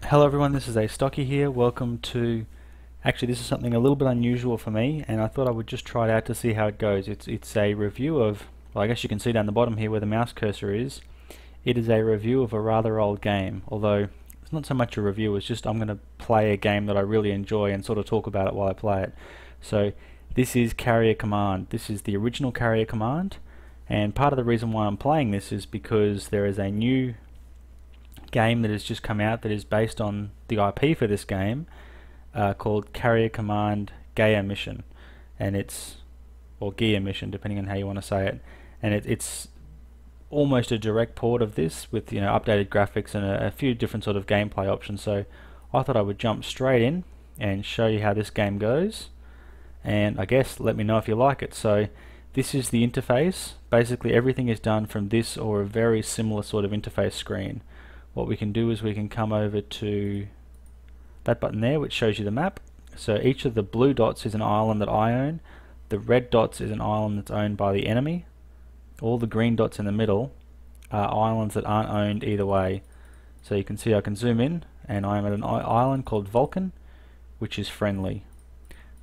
Hello everyone, this is Astocky here. Welcome to, actually this is something a little bit unusual for me, and I thought I would just try it out to see how it goes. It's a review of, well, I guess you can see down the bottom here where the mouse cursor is. It is a review of a rather old game, although it's not so much a review, it's just I'm going to play a game that I really enjoy and sort of talk about it while I play it. So this is Carrier Command. This is the original Carrier Command, and part of the reason why I'm playing this is because there is a new game that has just come out that is based on the IP for this game, called Carrier Command Gaia Mission, and or Gaia Mission depending on how you want to say it, and it's almost a direct port of this with updated graphics and a few different sort of gameplay options. So I thought I would jump straight in and show you how this game goes, and I guess let me know if you like it. So this is the interface. Basically everything is done from this or a very similar sort of interface screen. What we can do is we can come over to that button there, which shows you the map. So each of the blue dots is an island that I own. The red dots is an island that's owned by the enemy. All the green dots in the middle are islands that aren't owned either way. So you can see I can zoom in, and I am at an island called Vulcan, which is friendly.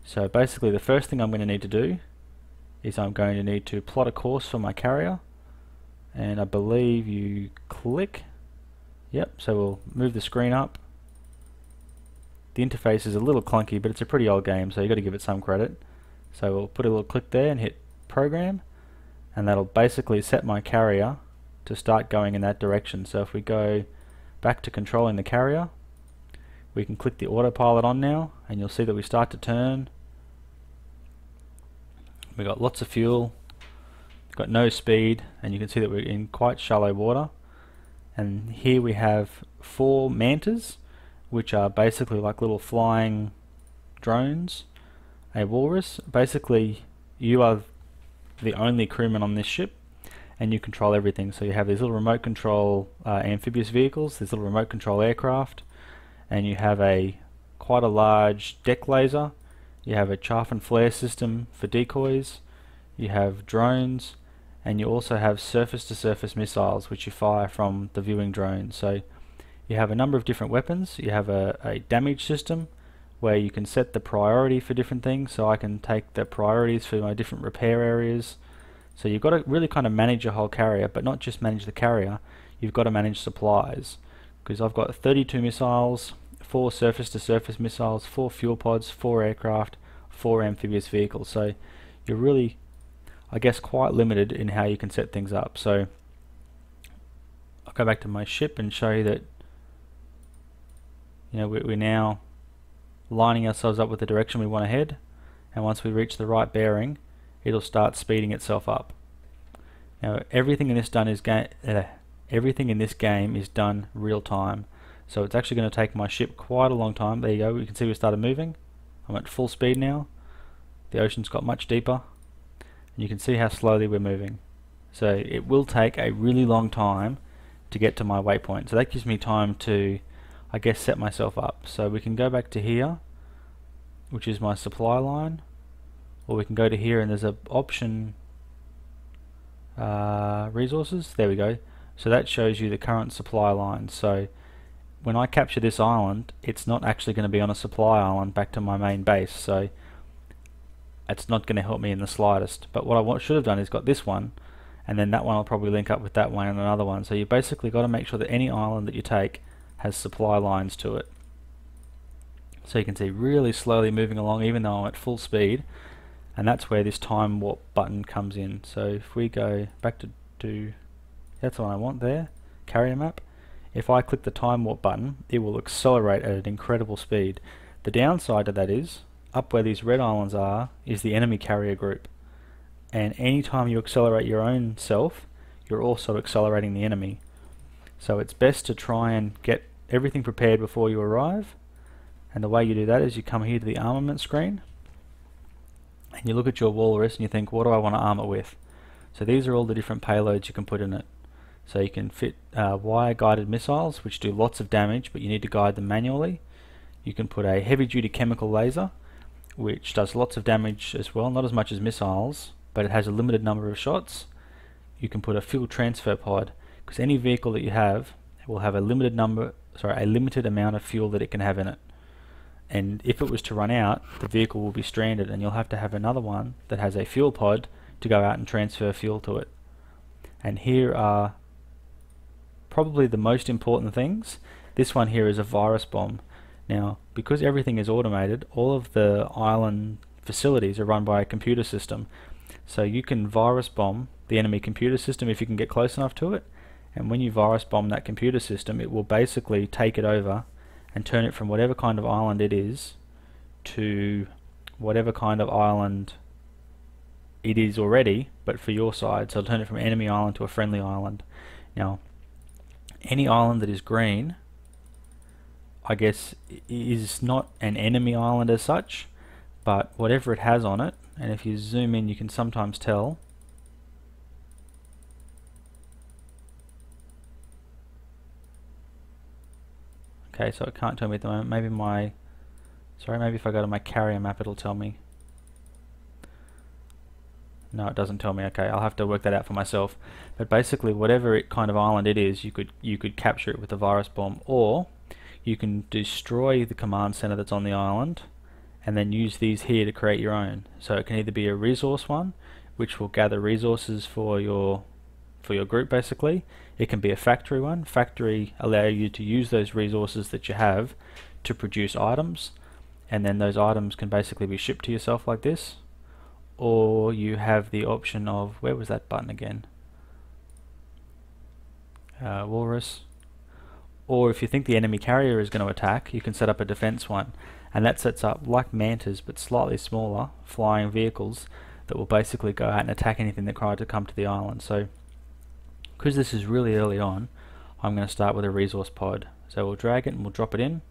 So basically the first thing I'm going to need to do is I'm going to need to plot a course for my carrier, and I believe you click. Yep, so we'll move the screen up. The interface is a little clunky, but it's a pretty old game, so you've got to give it some credit. So we'll put a little click there and hit program, and that'll basically set my carrier to start going in that direction. So if we go back to controlling the carrier, we can click the autopilot on now, and you'll see that we start to turn. We've got lots of fuel, got no speed, and you can see that we're in quite shallow water. And here we have 4 mantas, which are basically like little flying drones. A walrus. Basically you are the only crewman on this ship, and you control everything. So you have these little remote control amphibious vehicles, these little remote control aircraft, and you have quite a large deck laser. You have a chaff and flare system for decoys. You have drones, and you also have surface-to-surface missiles which you fire from the viewing drone. So you have a number of different weapons. You have a damage system where you can set the priority for different things. So I can take the priorities for my different repair areas. So you've got to really kind of manage your whole carrier, but not just manage the carrier, you've got to manage supplies. Because I've got 32 missiles, 4 surface-to-surface missiles, 4 fuel pods, 4 aircraft, 4 amphibious vehicles. So you're really, I guess, quite limited in how you can set things up. So I'll go back to my ship and show you that we're now lining ourselves up with the direction we want to head, and once we reach the right bearing it'll start speeding itself up. Now everything in this game is done real time, so it's actually going to take my ship quite a long time. There you go, you can see we started moving. I'm at full speed now. The ocean's got much deeper. You can see how slowly we're moving. So it will take a really long time to get to my waypoint. So that gives me time to, I guess, set myself up. So we can go back to here, which is my supply line, or we can go to here and there's an option, resources. There we go. So that shows you the current supply line. So when I capture this island, it's not actually going to be on a supply island back to my main base. So it's not going to help me in the slightest. But what I should have done is got this one, and then that one will probably link up with that one and another one. So you basically got to make sure that any island that you take has supply lines to it. So you can see really slowly moving along even though I'm at full speed, and that's where this time warp button comes in. So if we go back to that's what I want there, carrier map. If I click the time warp button, it will accelerate at an incredible speed. The downside to that is, up where these red islands are, is the enemy carrier group. And anytime you accelerate your own self, you're also accelerating the enemy. So it's best to try and get everything prepared before you arrive. And the way you do that is you come here to the armament screen, and you look at your walrus and you think, what do I want to arm it with? So these are all the different payloads you can put in it. So you can fit wire guided missiles, which do lots of damage, but you need to guide them manually. You can put a heavy duty chemical laser, which does lots of damage as well, not as much as missiles, but it has a limited number of shots. You can put a fuel transfer pod, because any vehicle that you have will have a limited number a limited amount of fuel that it can have in it. And if it was to run out, the vehicle will be stranded, and you'll have to have another one that has a fuel pod to go out and transfer fuel to it. And here are probably the most important things. This one here is a virus bomb. Now, because everything is automated, all of the island facilities are run by a computer system. So you can virus bomb the enemy computer system if you can get close enough to it. And when you virus bomb that computer system, it will basically take it over and turn it from whatever kind of island it is to whatever kind of island it is already, but for your side. So it'll turn it from enemy island to a friendly island. Now, any island that is green, I guess, is not an enemy island as such, but whatever it has on it, and if you zoom in you can sometimes tell. Okay, so it can't tell me at the moment. Maybe maybe if I go to my carrier map it'll tell me. No, it doesn't tell me. Okay, I'll have to work that out for myself. But basically, whatever kind of island it is, you could capture it with a virus bomb, or you can destroy the command center that's on the island, and then use these here to create your own. So it can either be a resource one, which will gather resources for your group basically. It can be a factory one. Factory allow you to use those resources that you have to produce items, and then those items can basically be shipped to yourself like this. Or you have the option of, where was that button again? Walrus. Or if you think the enemy carrier is going to attack, you can set up a defense one, and that sets up like mantas but slightly smaller flying vehicles that will basically go out and attack anything that tries to come to the island. So because this is really early on, I'm going to start with a resource pod. So we'll drag it and we'll drop it in,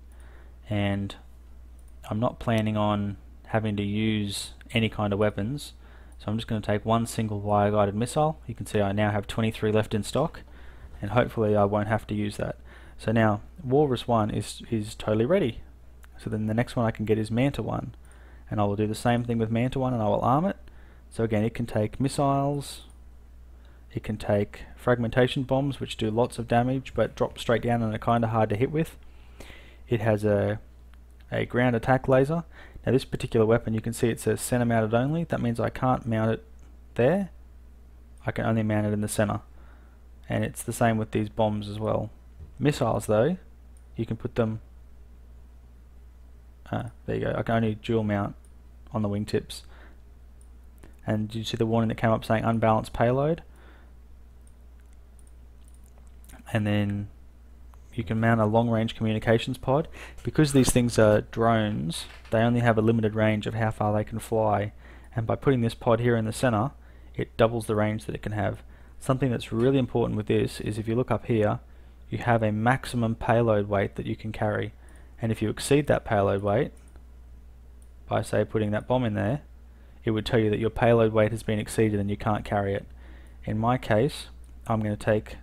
and I'm not planning on having to use any kind of weapons, so I'm just going to take one single wire guided missile. You can see I now have 23 left in stock, and hopefully I won't have to use that. So now Walrus 1 is totally ready. So then the next one I can get is Manta 1, and I will do the same thing with Manta 1, and I will arm it. So again, it can take missiles, it can take fragmentation bombs, which do lots of damage but drop straight down and are kind of hard to hit with. It has a ground attack laser. Now this particular weapon, you can see it says center mounted only. That means I can't mount it there. I can only mount it in the center. And it's the same with these bombs as well. Missiles though, you can put them, there you go, I can only dual mount on the wingtips. And did you see the warning that came up saying unbalanced payload? And then you can mount a long-range communications pod. Because these things are drones, they only have a limited range of how far they can fly, and by putting this pod here in the center, it doubles the range that it can have. Something that's really important with this is if you look up here, you have a maximum payload weight that you can carry, and if you exceed that payload weight by say putting that bomb in there, it would tell you that your payload weight has been exceeded and you can't carry it. In my case, I'm going to take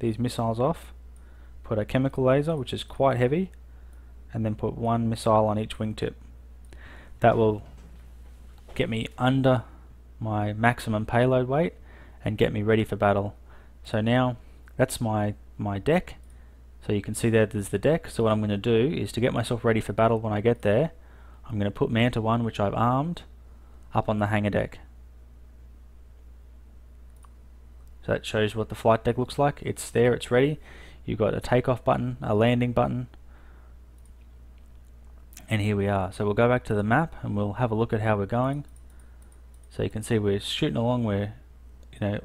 these missiles off, put a chemical laser which is quite heavy, and then put one missile on each wingtip. That will get me under my maximum payload weight and get me ready for battle. So now that's my deck. So you can see there's the deck. So what I'm going to do is to get myself ready for battle when I get there, I'm going to put Manta 1, which I've armed, up on the hangar deck. So that shows what the flight deck looks like. It's there, it's ready. You've got a takeoff button, a landing button, and here we are. So we'll go back to the map and we'll have a look at how we're going. So you can see we're shooting along, we're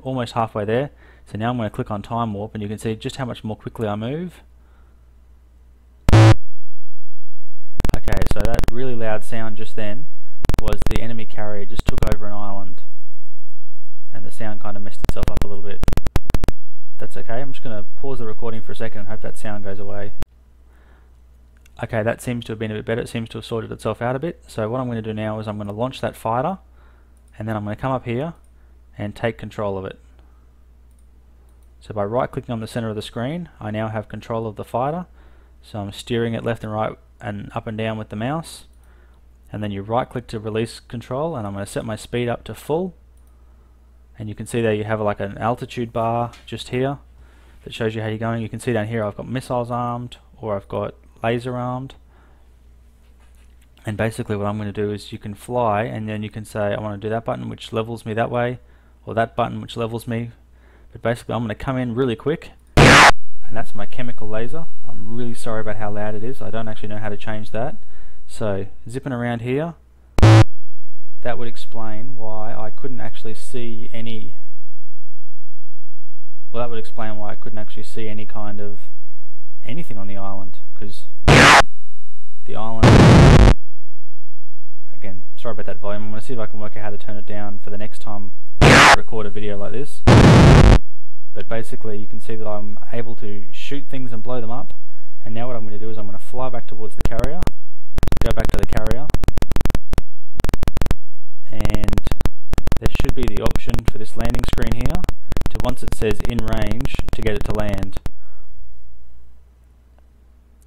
almost halfway there. So now I'm going to click on time warp and you can see just how much more quickly I move. Okay, so that really loud sound just then was the enemy carrier just took over an island, and the sound kind of messed itself up a little bit. That's okay, I'm just going to pause the recording for a second and hope that sound goes away. Okay, that seems to have been a bit better. It seems to have sorted itself out a bit. So what I'm going to do now is I'm going to launch that fighter, and then I'm going to come up here and take control of it. So by right clicking on the center of the screen, I now have control of the fighter. So I'm steering it left and right and up and down with the mouse, and then you right click to release control, and I'm going to set my speed up to full, and you can see there you have like an altitude bar just here that shows you how you're going. You can see down here I've got missiles armed, or I've got laser armed. And basically what I'm going to do is you can fly, and then you can say I want to do that button which levels me that way, or that button which levels me. But basically I'm going to come in really quick, and that's my chemical laser. I'm really sorry about how loud it is. I don't actually know how to change that. So zipping around here, that would explain why I couldn't actually see any, well, that would explain why I couldn't actually see any kind of anything on the island, because the island, again, sorry about that volume. I'm going to see if I can work out how to turn it down for the next time I record a video like this. But basically you can see that I'm able to shoot things and blow them up. And now what I'm going to do is I'm going to fly back towards the carrier, go back to the carrier, and there should be the option for this landing screen here to, once it says in range, to get it to land.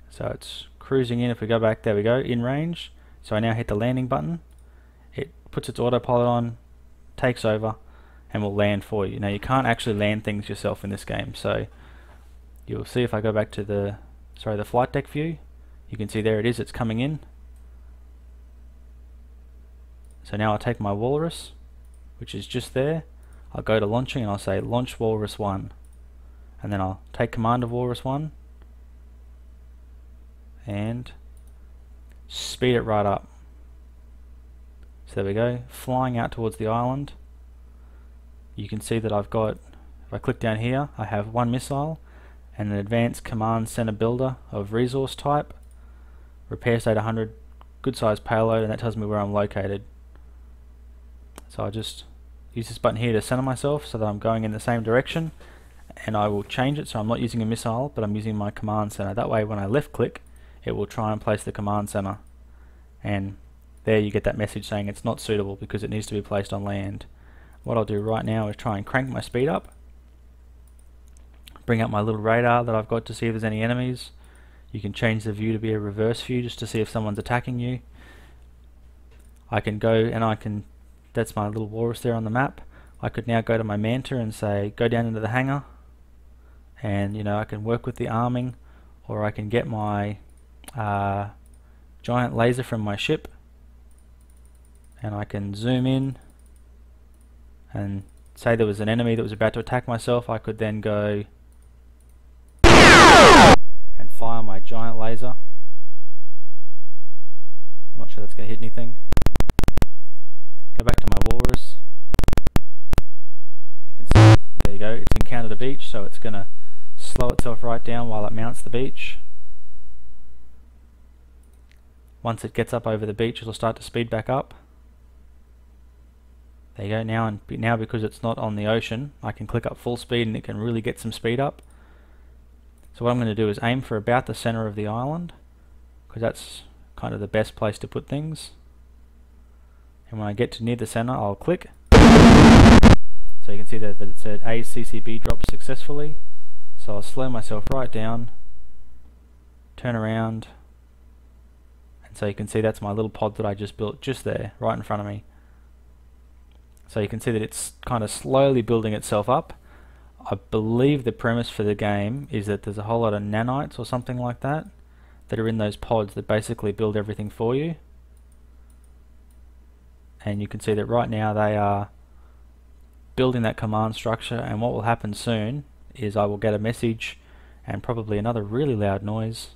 So it's cruising in. If we go back, there we go, in range. So I now hit the landing button, it puts its autopilot on, takes over, and will land for you. Now you can't actually land things yourself in this game, so you'll see if I go back to the flight deck view, you can see there it is, it's coming in. So now I'll take my walrus, which is just there, I'll go to launching and I'll say launch walrus 1, and then I'll take command of walrus 1 and speed it right up. So there we go, flying out towards the island. You can see that I've got, if I click down here, I have one missile and an advanced command center builder of resource type, repair state 100, good size payload, and that tells me where I'm located. So I just use this button here to center myself so that I'm going in the same direction, and I will change it so I'm not using a missile but I'm using my command center. That way when I left click it will try and place the command center, and there you get that message saying it's not suitable because it needs to be placed on land. What I'll do right now is try and crank my speed up, bring up my little radar that I've got to see if there's any enemies. You can change the view to be a reverse view just to see if someone's attacking you. I can go and I can, that's my little walrus there on the map. I could now go to my Manta and say go down into the hangar, and you know, I can work with the arming, or I can get my giant laser from my ship and I can zoom in and say there was an enemy that was about to attack myself. I could then go and fire my giant laser. I'm not sure that's going to hit anything. Go back to my walrus. You can see, there you go, it's encountered a beach, so it's going to slow itself right down while it mounts the beach. Once it gets up over the beach, it'll start to speed back up. There you go, now because it's not on the ocean, I can click up full speed and it can really get some speed up. So what I'm going to do is aim for about the center of the island, because that's kind of the best place to put things. And when I get to near the center, I'll click. So you can see that it said ACCB dropped successfully. So I'll slow myself right down, turn around, and so you can see that's my little pod that I just built just there, right in front of me. So you can see that it's kind of slowly building itself up. I believe the premise for the game is that there's a whole lot of nanites or something like that that are in those pods that basically build everything for you. And you can see that right now they are building that command structure, and what will happen soon is I will get a message and probably another really loud noise.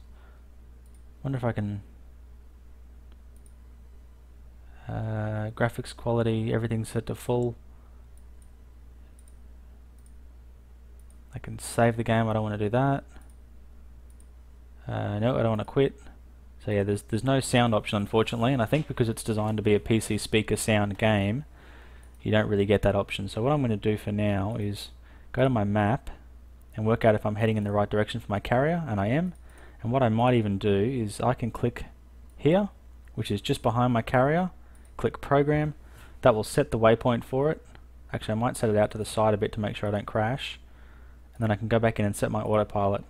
Wonder if I can graphics quality, everything's set to full. I can save the game, I don't want to do that. No, I don't want to quit. So yeah, there's no sound option unfortunately, and I think because it's designed to be a PC speaker sound game, you don't really get that option. So what I'm going to do for now is go to my map and work out if I'm heading in the right direction for my carrier, and I am. And what I might even do is I can click here, which is just behind my carrier, click program. That will set the waypoint for it. Actually, I might set it out to the side a bit to make sure I don't crash. And then I can go back in and set my autopilot,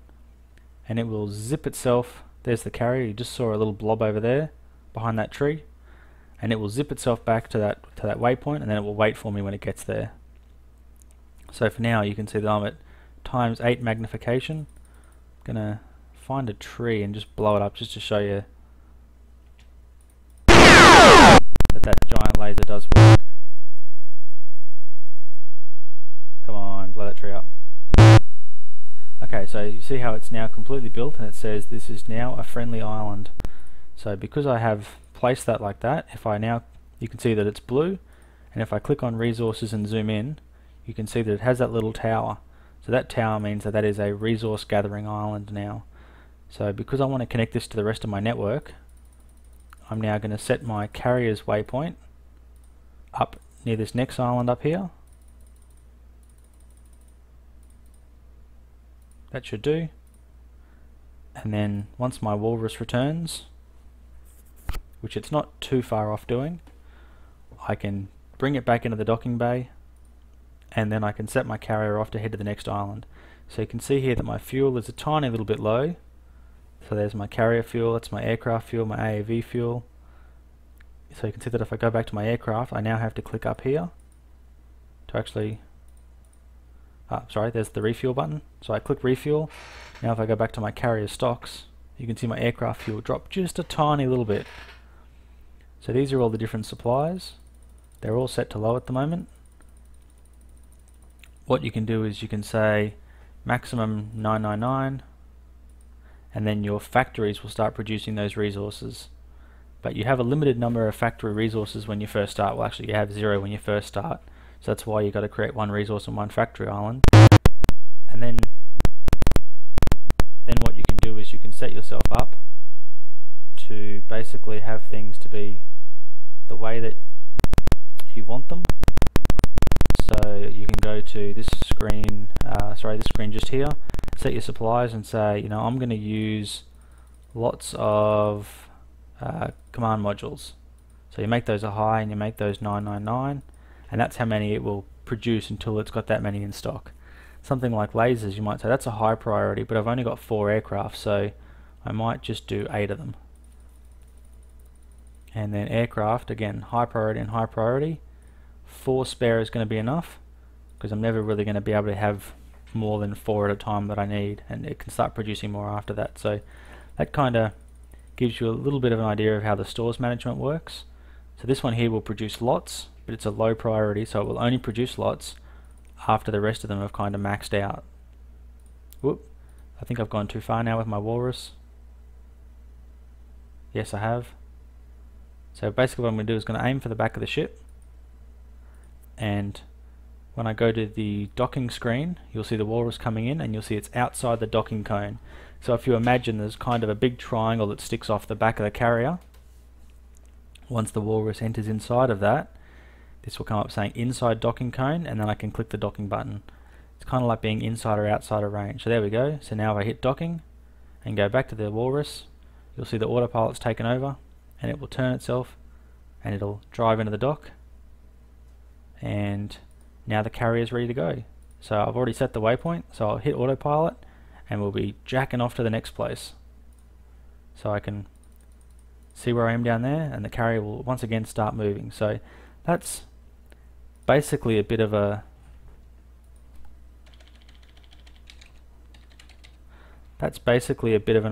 and it will zip itself. There's the carrier. You just saw a little blob over there behind that tree, and it will zip itself back to that waypoint, and then it will wait for me when it gets there. So for now you can see that I'm at ×8 magnification. I'm gonna find a tree and just blow it up just to show you that giant laser does work. Come on, blow that tree up. Okay, so you see how it's now completely built, and it says this is now a friendly island. So because I have placed that like that, if I now, you can see that it's blue, and if I click on resources and zoom in, you can see that it has that little tower. So that tower means that that is a resource gathering island now. So because I want to connect this to the rest of my network, I'm now going to set my carrier's waypoint up near this next island up here. That should do. And then once my walrus returns, which it's not too far off doing, I can bring it back into the docking bay, and then I can set my carrier off to head to the next island. So you can see here that my fuel is a tiny little bit low. So there's my carrier fuel, that's my aircraft fuel, my AAV fuel. So you can see that if I go back to my aircraft, I now have to click up here to actually, sorry, there's the refuel button. So I click refuel. Now if I go back to my carrier stocks, you can see my aircraft fuel drop just a tiny little bit. So these are all the different supplies. They're all set to low at the moment. What you can do is you can say maximum 999, and then your factories will start producing those resources. But you have a limited number of factory resources when you first start. Well, actually you have 0 when you first start. So that's why you've got to create one resource on one factory island. And then what you can do is you can set yourself up to basically have things to be the way that you want them. So you can go to this screen, this screen just here, set your supplies and say, you know, I'm going to use lots of command modules. So you make those a high and you make those 999, and that's how many it will produce until it's got that many in stock. Something like lasers, you might say that's a high priority, but I've only got 4 aircraft, so I might just do 8 of them. And then aircraft, again, high priority and high priority. 4 spare is going to be enough, because I'm never really going to be able to have more than 4 at a time that I need, and it can start producing more after that. So that kind of gives you a little bit of an idea of how the stores management works. So this one here will produce lots, but it's a low priority, so it will only produce lots after the rest of them have kind of maxed out. Whoop, I think I've gone too far now with my walrus. Yes, I have. So basically what I'm going to do is going to aim for the back of the ship, and when I go to the docking screen, you'll see the walrus coming in, and you'll see it's outside the docking cone. So if you imagine there's kind of a big triangle that sticks off the back of the carrier, once the walrus enters inside of that, this will come up saying inside docking cone, and then I can click the docking button. It's kind of like being inside or outside of range. So there we go. So now if I hit docking and go back to the walrus, you'll see the autopilot's taken over, and it will turn itself and it'll drive into the dock, and now the carrier is ready to go. So I've already set the waypoint, so I'll hit autopilot and we'll be jacking off to the next place. So I can see where I am down there, and the carrier will once again start moving. So that's basically a bit of an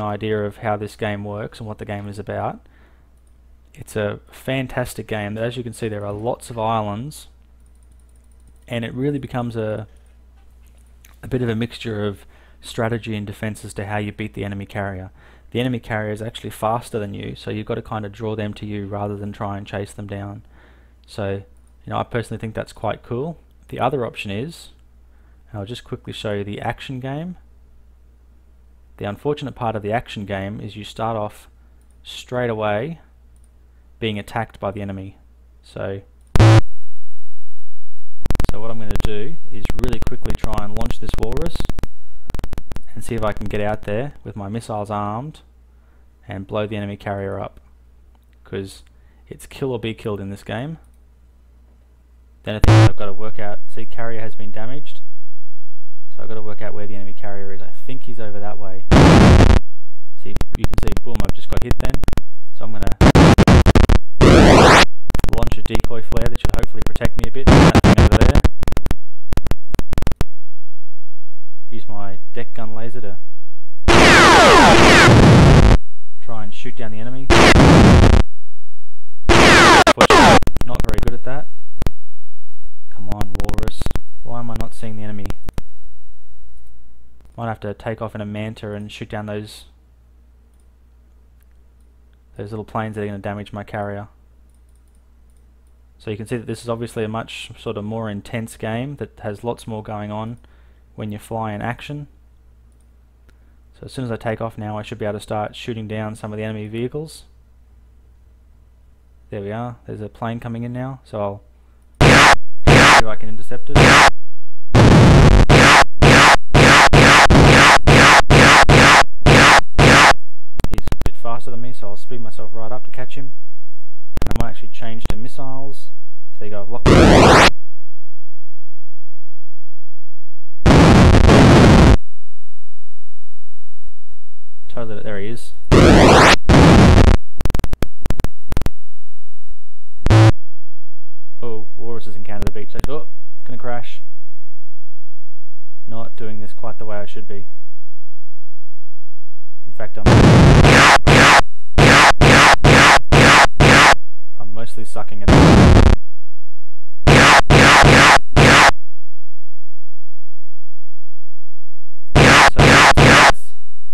idea of how this game works and what the game is about. It's a fantastic game. As you can see, there are lots of islands, and it really becomes a bit of a mixture of strategy and defense as to how you beat the enemy carrier. The enemy carrier is actually faster than you, so you've got to kind of draw them to you rather than try and chase them down. So, I personally think that's quite cool. The other option is, and I'll just quickly show you the action game. The unfortunate part of the action game is you start off straight away being attacked by the enemy. So what I'm going to do is really quickly try and launch this walrus and see if I can get out there with my missiles armed and blow the enemy carrier up, because it's kill or be killed in this game. Then I think I've got to work out, see, carrier has been damaged, so I've got to work out where the enemy carrier is. I think he's over that way. See, you can see, boom, I've just got hit then. So I'm going to launch a decoy flare that should hopefully protect me a bit. That thing over there. Use my laser to try and shoot down the enemy. Unfortunately, not very good at that. Come on, walrus. Why am I not seeing the enemy? Might have to take off in a manta and shoot down those little planes that are going to damage my carrier. So you can see that this is obviously a much sort of more intense game that has lots more going on when you fly in action. So as soon as I take off now, I should be able to start shooting down some of the enemy vehicles. There we are. There's a plane coming in now, so I'll see if I can intercept it. He's a bit faster than me, so I'll speed myself right up to catch him. And I might actually change to missiles. There you go, I've locked it. Totally, there he is. Oh, walrus has encountered a beach. Oh, gonna crash. Not doing this quite the way I should be. In fact, I'm mostly sucking at it. So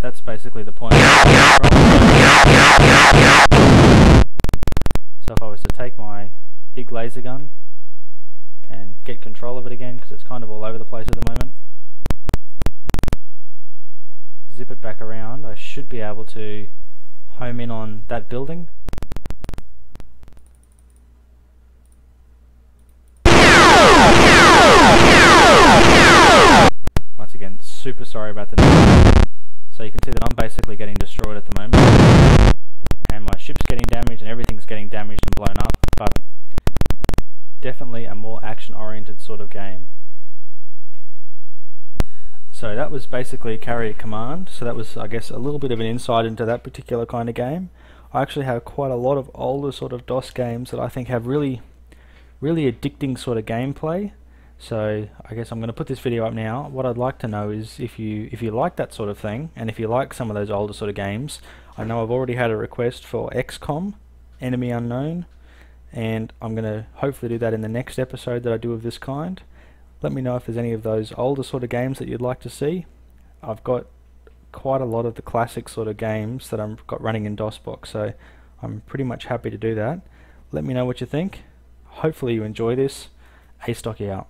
that's basically the point. So if I was to take my big laser gun and get control of it again, because it's kind of all over the place at the moment, zip it back around, I should be able to home in on that building. Once again, super sorry about the noise. So you can see that I'm basically getting destroyed at the moment, and my ship's getting damaged and everything's getting damaged and blown up, but definitely a more action-oriented sort of game. So that was basically Carrier Command. So that was, I guess, a little bit of an insight into that particular kind of game. I actually have quite a lot of older sort of DOS games that I think have really addicting sort of gameplay. So I guess I'm going to put this video up now. What I'd like to know is if you like that sort of thing, and if you like some of those older sort of games. I know I've already had a request for XCOM, Enemy Unknown, and I'm going to hopefully do that in the next episode that I do of this kind. Let me know if there's any of those older sort of games that you'd like to see. I've got quite a lot of the classic sort of games that I've got running in DOSBox, so I'm pretty much happy to do that. Let me know what you think. Hopefully you enjoy this. Astocky out.